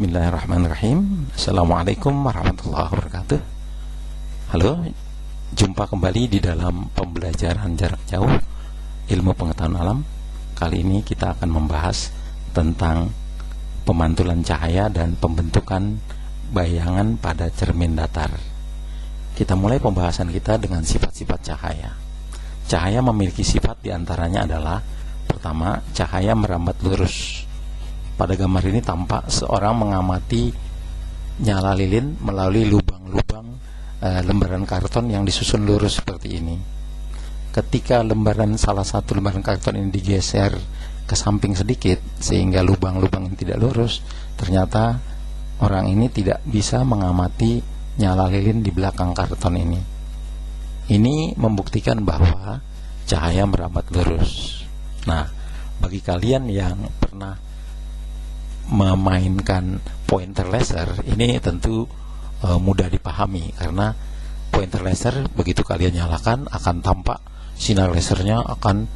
Bismillahirrahmanirrahim. Assalamualaikum warahmatullahi wabarakatuh. Halo, jumpa kembali di dalam pembelajaran jarak jauh ilmu pengetahuan alam. Kali ini kita akan membahas tentang pemantulan cahaya dan pembentukan bayangan pada cermin datar. Kita mulai pembahasan kita dengan sifat-sifat cahaya. Cahaya memiliki sifat diantaranya adalah: pertama, cahaya merambat lurus. Pada gambar ini tampak seorang mengamati nyala lilin melalui lubang-lubang lembaran karton yang disusun lurus seperti ini. Ketika salah satu lembaran karton ini digeser ke samping sedikit sehingga lubang-lubang ini tidak lurus, ternyata orang ini tidak bisa mengamati nyala lilin di belakang karton ini. Ini membuktikan bahwa cahaya merambat lurus. Nah, bagi kalian yang pernah memainkan pointer laser, ini tentu mudah dipahami, karena pointer laser begitu kalian nyalakan akan tampak sinar lasernya akan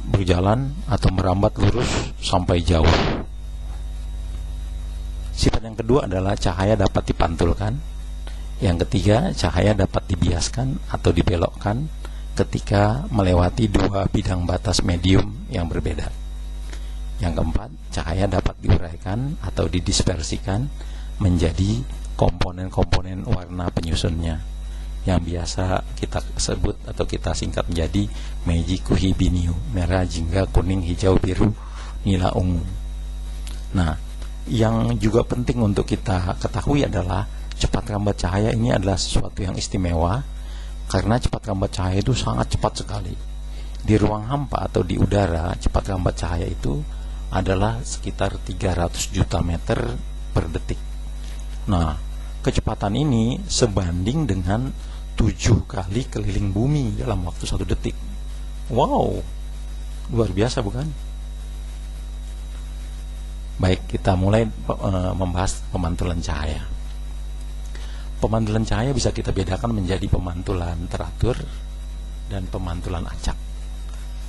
berjalan atau merambat lurus sampai jauh. Sifat yang kedua adalah cahaya dapat dipantulkan. Yang ketiga, cahaya dapat dibiaskan atau dibelokkan ketika melewati dua bidang batas medium yang berbeda. Yang keempat, cahaya dapat diuraikan atau didispersikan menjadi komponen-komponen warna penyusunnya, yang biasa kita sebut atau kita singkat menjadi meiji, kuhi, biniu, merah, jingga, kuning, hijau, biru, nila, ungu. Nah, yang juga penting untuk kita ketahui adalah cepat rambat cahaya ini adalah sesuatu yang istimewa, karena cepat rambat cahaya itu sangat cepat sekali. Di ruang hampa atau di udara, cepat rambat cahaya itu adalah sekitar 300 juta meter per detik. Nah, kecepatan ini sebanding dengan 7 kali keliling bumi dalam waktu 1 detik. Wow, luar biasa bukan? Baik, kita mulai membahas pemantulan cahaya. Pemantulan cahaya bisa kita bedakan menjadi pemantulan teratur dan pemantulan acak.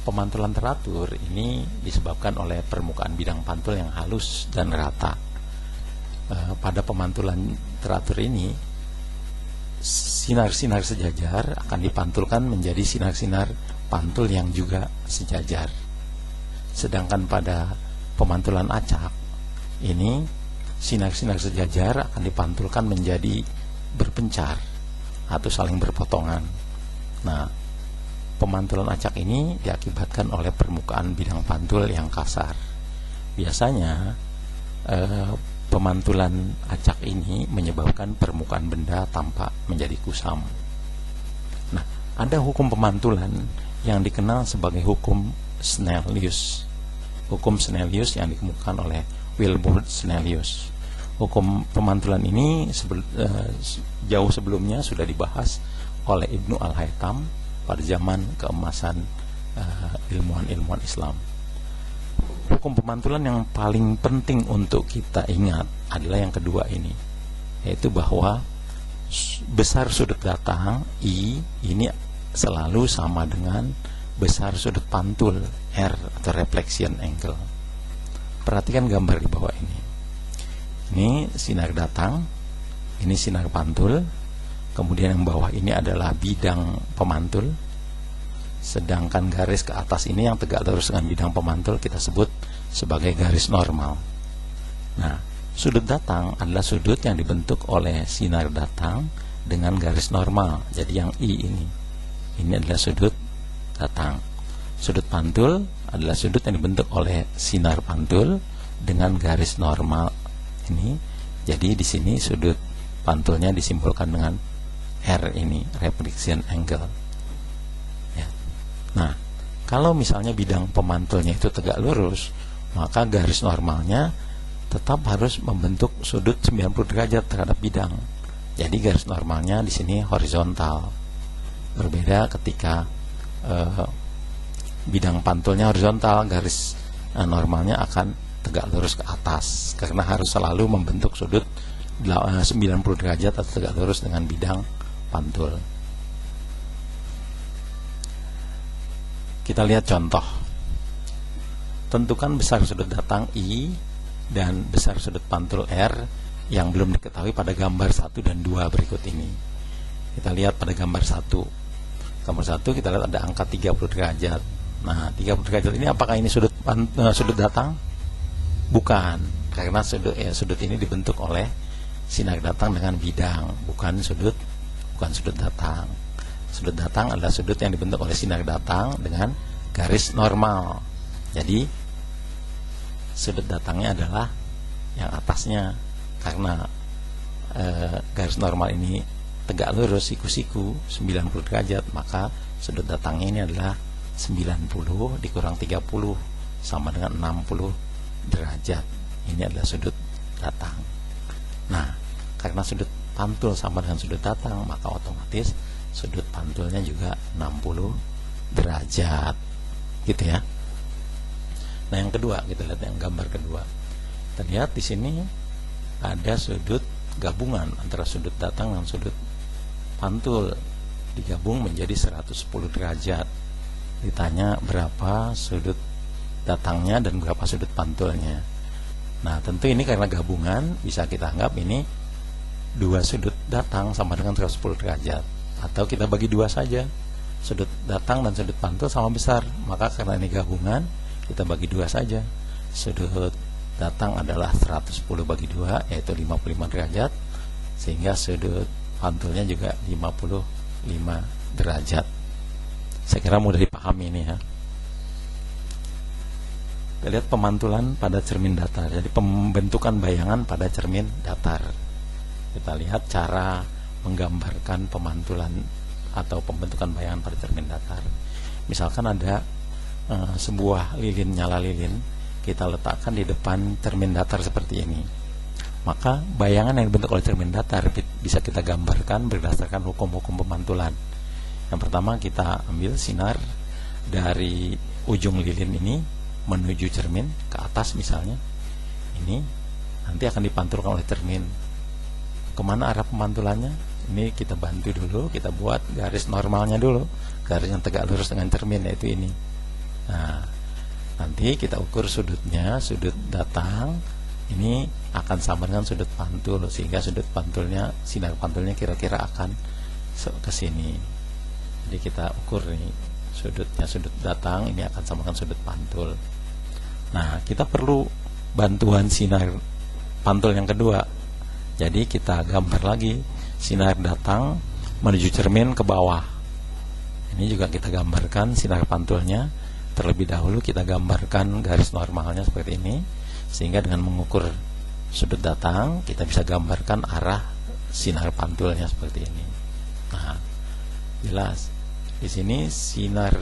Pemantulan teratur ini disebabkan oleh permukaan bidang pantul yang halus dan rata. Pada pemantulan teratur ini, sinar-sinar sejajar akan dipantulkan menjadi sinar-sinar pantul yang juga sejajar. Sedangkan pada pemantulan acak ini, sinar-sinar sejajar akan dipantulkan menjadi berpencar atau saling berpotongan. Nah, pemantulan acak ini diakibatkan oleh permukaan bidang pantul yang kasar. Biasanya pemantulan acak ini menyebabkan permukaan benda tampak menjadi kusam. Nah, ada hukum pemantulan yang dikenal sebagai hukum Snellius. Hukum Snellius yang dikemukakan oleh Wilbur Snellius. Hukum pemantulan ini jauh sebelumnya sudah dibahas oleh Ibnu Al-Haytham pada zaman keemasan ilmuwan-ilmuwan Islam. Hukum pemantulan yang paling penting untuk kita ingat adalah yang kedua ini, yaitu bahwa besar sudut datang I ini selalu sama dengan besar sudut pantul R atau reflection angle. Perhatikan gambar di bawah ini. Ini sinar datang, ini sinar pantul. Kemudian yang bawah ini adalah bidang pemantul. Sedangkan garis ke atas ini yang tegak lurus dengan bidang pemantul kita sebut sebagai garis normal. Nah, sudut datang adalah sudut yang dibentuk oleh sinar datang dengan garis normal. Jadi yang I ini adalah sudut datang. Sudut pantul adalah sudut yang dibentuk oleh sinar pantul dengan garis normal ini. Jadi di sini sudut pantulnya disimbolkan dengan R ini, reflection angle ya. Nah, kalau misalnya bidang pemantulnya itu tegak lurus, maka garis normalnya tetap harus membentuk sudut 90 derajat terhadap bidang. Jadi garis normalnya di sini horizontal. Berbeda ketika bidang pantulnya horizontal, garis normalnya akan tegak lurus ke atas, karena harus selalu membentuk sudut 90 derajat atau tegak lurus dengan bidang pantul. Kita lihat contoh. Tentukan besar sudut datang I dan besar sudut pantul R yang belum diketahui pada gambar 1 dan 2 berikut ini. Kita lihat pada gambar 1. Gambar 1 kita lihat ada angka 30 derajat. Nah, 30 derajat ini apakah ini sudut datang? Bukan, karena sudut ini dibentuk oleh sinar datang dengan bidang, bukan sudut datang. Sudut datang adalah sudut yang dibentuk oleh sinar datang dengan garis normal. Jadi sudut datangnya adalah yang atasnya, karena garis normal ini tegak lurus siku-siku 90 derajat, maka sudut datangnya ini adalah 90 dikurang 30 sama dengan 60 derajat. Ini adalah sudut datang. Nah, karena sudut pantul sama dengan sudut datang, maka otomatis sudut pantulnya juga 60 derajat. Gitu ya. Nah, yang kedua, kita lihat yang gambar kedua. Kita lihat di sini ada sudut gabungan antara sudut datang dan sudut pantul, digabung menjadi 110 derajat. Ditanya berapa sudut datangnya dan berapa sudut pantulnya. Nah, tentu ini karena gabungan, bisa kita anggap ini dua sudut datang sama dengan 110 derajat, atau kita bagi dua saja, sudut datang dan sudut pantul sama besar, maka karena ini gabungan kita bagi dua saja. Sudut datang adalah 110 bagi 2, yaitu 55 derajat, sehingga sudut pantulnya juga 55 derajat. Saya kira mudah dipahami ini ya. Kita lihat pemantulan pada cermin datar. Jadi pembentukan bayangan pada cermin datar. Kita lihat cara menggambarkan pemantulan atau pembentukan bayangan pada cermin datar. Misalkan ada sebuah lilin, nyala lilin, kita letakkan di depan cermin datar seperti ini. Maka bayangan yang dibentuk oleh cermin datar bisa kita gambarkan berdasarkan hukum-hukum pemantulan. Yang pertama, kita ambil sinar dari ujung lilin ini menuju cermin ke atas misalnya. Ini nanti akan dipantulkan oleh cermin. Kemana arah pemantulannya? Ini kita bantu dulu, kita buat garis normalnya dulu, garis yang tegak lurus dengan cermin, yaitu ini. Nah, nanti kita ukur sudutnya, sudut datang ini akan sama dengan sudut pantul, sehingga sudut pantulnya, sinar pantulnya kira-kira akan ke sini. Jadi kita ukur nih sudutnya, sudut datang ini akan sama dengan sudut pantul. Nah, kita perlu bantuan sinar pantul yang kedua. Jadi kita gambar lagi sinar datang menuju cermin ke bawah. Ini juga kita gambarkan sinar pantulnya. Terlebih dahulu kita gambarkan garis normalnya seperti ini, sehingga dengan mengukur sudut datang kita bisa gambarkan arah sinar pantulnya seperti ini. Nah, jelas di sini sinar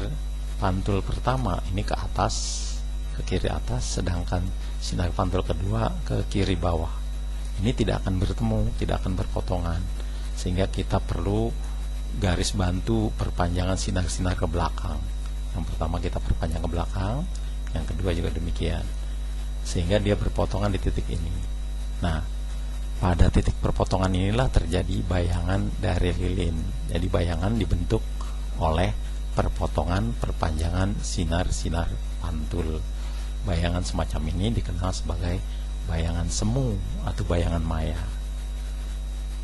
pantul pertama ini ke atas, ke kiri atas, sedangkan sinar pantul kedua ke kiri bawah. Ini tidak akan bertemu, tidak akan berpotongan, sehingga kita perlu garis bantu perpanjangan sinar-sinar ke belakang. Yang pertama kita perpanjang ke belakang, yang kedua juga demikian, sehingga dia berpotongan di titik ini. Nah, pada titik perpotongan inilah terjadi bayangan dari lilin. Jadi bayangan dibentuk oleh perpotongan perpanjangan sinar-sinar pantul. Bayangan semacam ini dikenal sebagai bayangan semu atau bayangan maya.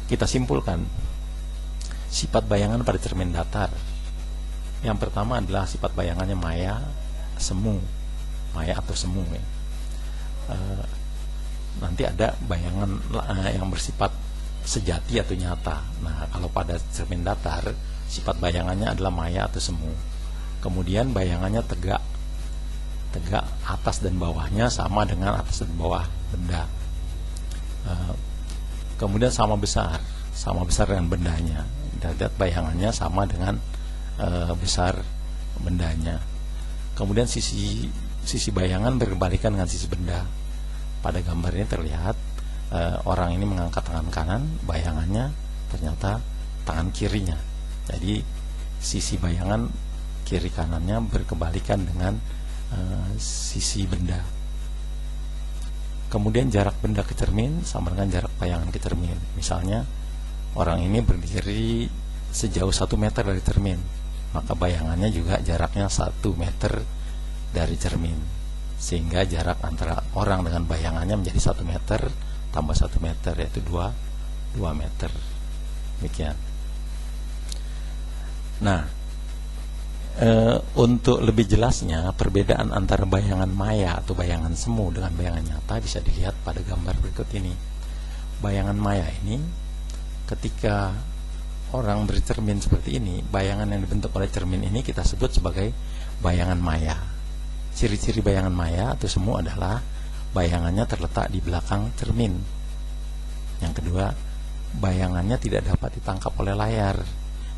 Kita simpulkan sifat bayangan pada cermin datar. Yang pertama adalah sifat bayangannya maya, semu, maya atau semu ya. Nanti ada bayangan yang bersifat sejati atau nyata. Nah, kalau pada cermin datar sifat bayangannya adalah maya atau semu. Kemudian bayangannya tegak atas dan bawahnya sama dengan atas dan bawah benda. Kemudian sama besar dengan bendanya. Lihat bayangannya sama dengan besar bendanya. Kemudian sisi bayangan berkebalikan dengan sisi benda. Pada gambar ini terlihat orang ini mengangkat tangan kanan, bayangannya ternyata tangan kirinya. Jadi sisi bayangan kiri kanannya berkebalikan dengan sisi benda. Kemudian jarak benda ke cermin sama dengan jarak bayangan ke cermin. Misalnya orang ini berdiri sejauh 1 meter dari cermin, maka bayangannya juga jaraknya 1 meter dari cermin. sehingga jarak antara orang dengan bayangannya menjadi 1 meter tambah 1 meter, yaitu 2 meter. Demikian. Nah, untuk lebih jelasnya perbedaan antara bayangan maya atau bayangan semu dengan bayangan nyata bisa dilihat pada gambar berikut ini. Bayangan maya ini, ketika orang bercermin seperti ini, bayangan yang dibentuk oleh cermin ini kita sebut sebagai bayangan maya. Ciri-ciri bayangan maya atau semu adalah bayangannya terletak di belakang cermin. Yang kedua, bayangannya tidak dapat ditangkap oleh layar.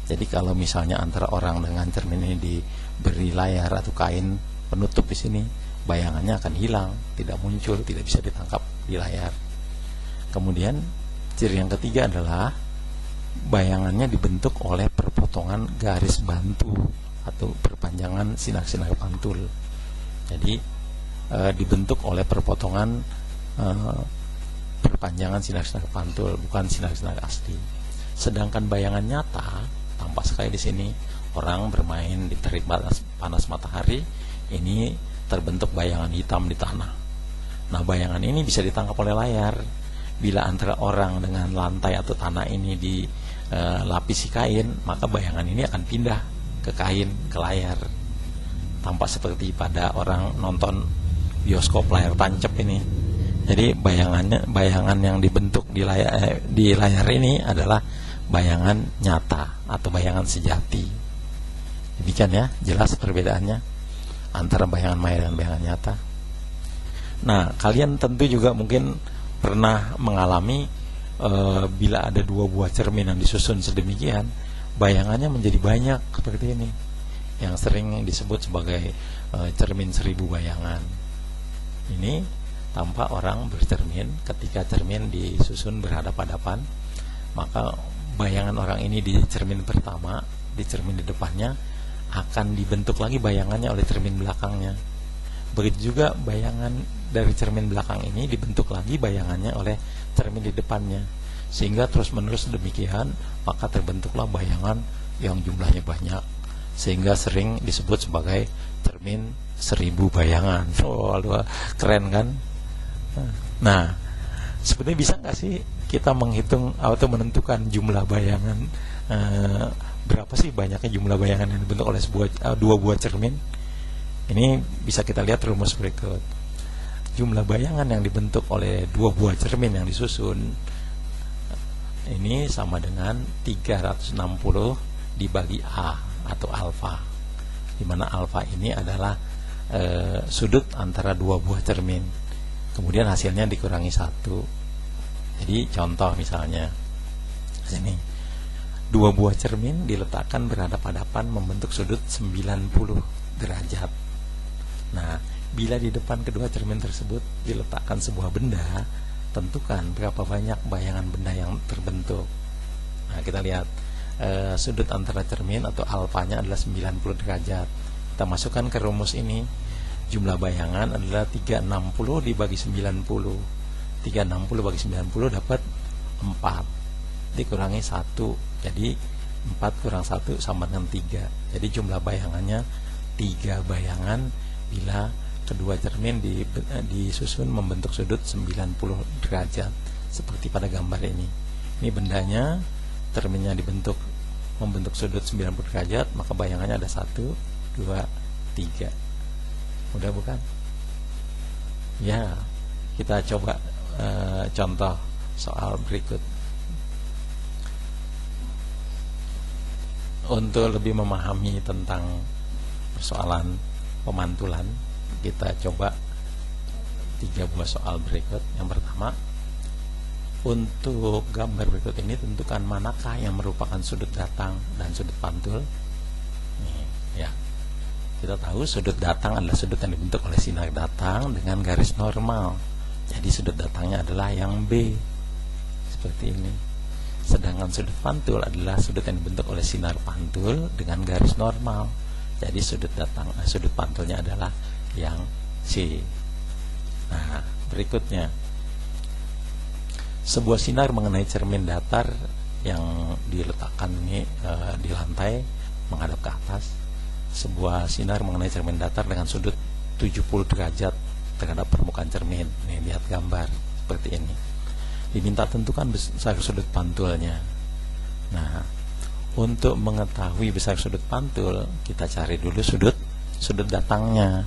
Jadi kalau misalnya antara orang dengan cermin ini diberi layar atau kain penutup di sini, bayangannya akan hilang, tidak muncul, tidak bisa ditangkap di layar. Kemudian ciri yang ketiga adalah bayangannya dibentuk oleh perpotongan garis bantu atau perpanjangan sinar-sinar pantul. Jadi dibentuk oleh perpotongan perpanjangan sinar-sinar pantul, bukan sinar-sinar asli. Sedangkan bayangan nyata tampak sekali di sini, orang bermain di terik panas matahari, ini terbentuk bayangan hitam di tanah. Nah, bayangan ini bisa ditangkap oleh layar. Bila antara orang dengan lantai atau tanah ini dilapisi kain, maka bayangan ini akan pindah ke kain, ke layar. Tampak seperti pada orang nonton bioskop layar tancap ini. Jadi bayangan yang dibentuk di layar ini adalah bayangan nyata atau bayangan sejati. Demikian ya, jelas perbedaannya antara bayangan maya dan bayangan nyata. Nah, kalian tentu juga mungkin pernah mengalami bila ada 2 buah cermin yang disusun sedemikian, bayangannya menjadi banyak seperti ini, yang sering disebut sebagai cermin 1000 bayangan. Ini tampak orang bercermin. Ketika cermin disusun berhadapan-hadapan, maka bayangan orang ini di cermin pertama, di cermin di depannya, akan dibentuk lagi bayangannya oleh cermin belakangnya. Begitu juga bayangan dari cermin belakang ini dibentuk lagi bayangannya oleh cermin di depannya, sehingga terus menerus demikian, maka terbentuklah bayangan yang jumlahnya banyak, sehingga sering disebut sebagai cermin 1000 bayangan. Keren kan? Nah, sebenarnya bisa nggak sih kita menghitung atau menentukan jumlah bayangan, berapa sih banyaknya jumlah bayangan yang dibentuk oleh 2 buah cermin? Ini bisa kita lihat rumus berikut. Jumlah bayangan yang dibentuk oleh 2 buah cermin yang disusun ini sama dengan 360 dibagi A atau alfa, di mana alfa ini adalah sudut antara 2 buah cermin. Kemudian hasilnya dikurangi 1. Jadi contoh misalnya sini, 2 buah cermin diletakkan berhadapan-hadapan membentuk sudut 90 derajat. Nah, bila di depan kedua cermin tersebut diletakkan sebuah benda, tentukan berapa banyak bayangan benda yang terbentuk. Nah, kita lihat sudut antara cermin atau alfanya adalah 90 derajat. Kita masukkan ke rumus ini, jumlah bayangan adalah 360 dibagi 90. 360 bagi 90 dapat 4, dikurangi 1, jadi 4 kurang 1 sama dengan 3. Jadi jumlah bayangannya 3 bayangan bila kedua cermin disusun membentuk sudut 90 derajat seperti pada gambar ini. Ini bendanya, cerminnya membentuk sudut 90 derajat, maka bayangannya ada 1, 2, 3. Mudah bukan? Ya, kita coba contoh soal berikut. Untuk lebih memahami tentang persoalan pemantulan, kita coba 3 buah soal berikut. Yang pertama, untuk gambar berikut ini tentukan manakah yang merupakan sudut datang dan sudut pantul. Nih, ya. Kita tahu sudut datang adalah sudut yang dibentuk oleh sinar datang dengan garis normal. Jadi sudut datangnya adalah yang B, seperti ini. Sedangkan sudut pantul adalah sudut yang dibentuk oleh sinar pantul dengan garis normal. Jadi sudut pantulnya adalah yang C. Nah, berikutnya, sebuah sinar mengenai cermin datar yang diletakkan ini di lantai menghadap ke atas. Sebuah sinar mengenai cermin datar dengan sudut 70 derajat terhadap permukaan cermin. Nih, lihat gambar seperti ini. Diminta tentukan besar sudut pantulnya. Nah, untuk mengetahui besar sudut pantul, kita cari dulu sudut datangnya.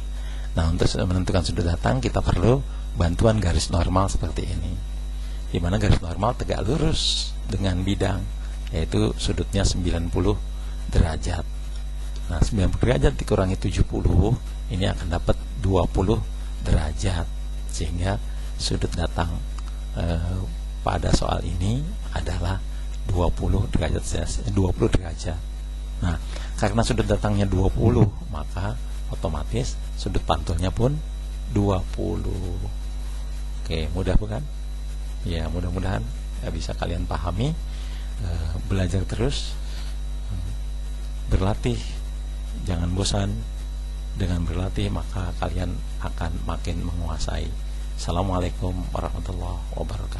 Nah, untuk menentukan sudut datang kita perlu bantuan garis normal seperti ini, di mana garis normal tegak lurus dengan bidang, yaitu sudutnya 90 derajat. Nah, 90 derajat dikurangi 70, ini akan dapat 20 derajat. Sehingga sudut datang pada soal ini adalah 20 derajat. Nah, karena sudut datangnya 20, maka otomatis sudut pantulnya pun 20. Oke, mudah bukan? Ya, mudah-mudahan bisa kalian pahami. Belajar terus, berlatih, jangan bosan. Dengan berlatih maka kalian akan makin menguasai. Assalamualaikum warahmatullahi wabarakatuh.